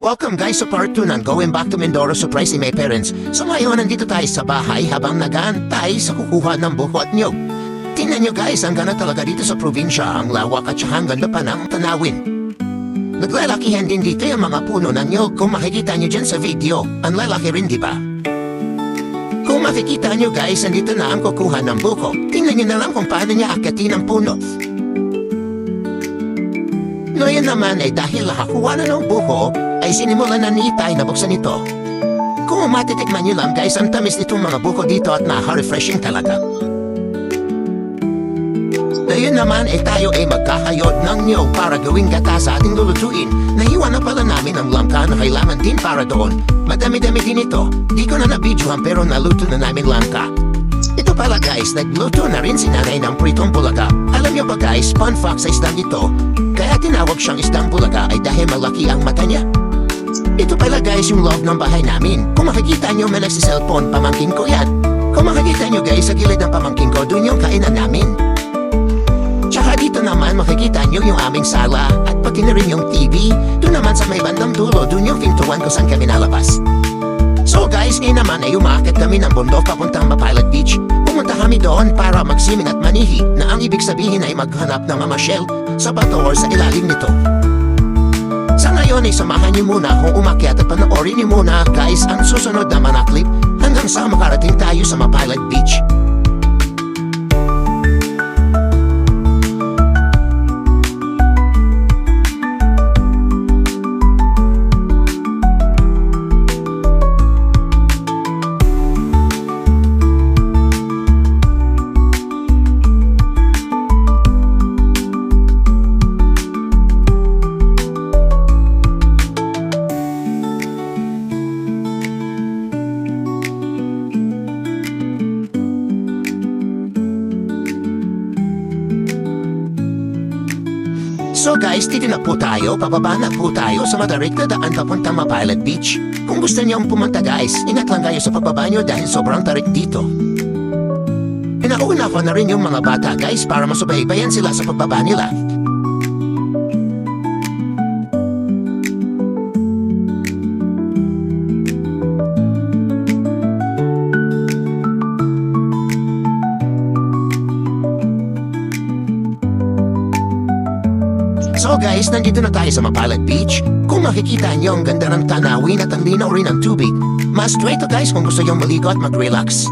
Welcome guys sa part 2 ng Going Back to Mindoro Surprising My Parents. So ngayon nandito tayo sa bahay habang nag-aantay sa kukuha ng buko at niyog. Tingnan nyo guys, ang ganda talaga dito sa probinsya, ang lawak at saka ang ganda pa ng tanawin. Naglalakihan din dito yung mga puno ng niyog kung makikita nyo dyan sa video. Ang lalaki rin diba? Kung makikita nyo guys, nandito na ang kukuha ng buko. Tingnan nyo na lang kung paano niya akitin ang puno. Ngayon naman ay dahil nakakuha na ng buko, ay sinimulan na ni Itay na buksan ito. Kung matitikman nyo lang guys, ang tamis nitong mga buko dito at nakaka-refreshing talaga. Ngayon naman ay tayo ay magkakayod ng niyog para gawing gata sa ating lulutuin. Naiwan na pala namin ang langka na kailangan din para doon. Madami-dami din ito. Di ko na nabidyohan pero naluto na namin langka. Ito pala guys, nagluto na rin si nanay ng pritong bulaga. Alam nyo ba guys, fun fact sa isdang ito, kaya tinawag siyang isdang bulaga ay dahil malaki ang mata niya. Ito pala guys yung loob ng bahay namin. Kung makikita nyo may nagsiselfone, pamangkin ko yan. Kung makikita nyo guys sa gilid ng pamangkin ko, dun yung kainan namin. Tsaka dito naman makikita nyo yung aming sala at pati na rin yung TV. Dun naman sa may bandang dulo, dun yung pintuan ko saan kami nalabas. So guys, ngayon naman ay umaakit kami ng bundok papuntang Mapilot Beach. Pumunta kami doon para magsimin at manihi na ang ibig sabihin ay maghanap ng mamasyel sa bato or sa ilalim nito. Sa ngayon ay samahan niyo muna kung umakyat at panoorin niyo muna guys ang susunod na mga clip hanggang sa makarating tayo sa Mapilot Beach. So guys, dito na po tayo, pababa na po tayo sa madarik na daan papuntang Mapilot Beach. Kung gusto niyong pumunta guys, ingat lang kayo sa pagbaba niyo dahil sobrang tarik dito. Pinauna ko na rin yung mga bata guys para masubaybayan sila sa pagbaba nila. So guys, nandito na tayo sa Mapilot Beach. Kung makikita nyo ang ganda ng tanawin at ang linaw rin ng tubig. Mas straight to guys kung gusto nyong maligo at mag-relax.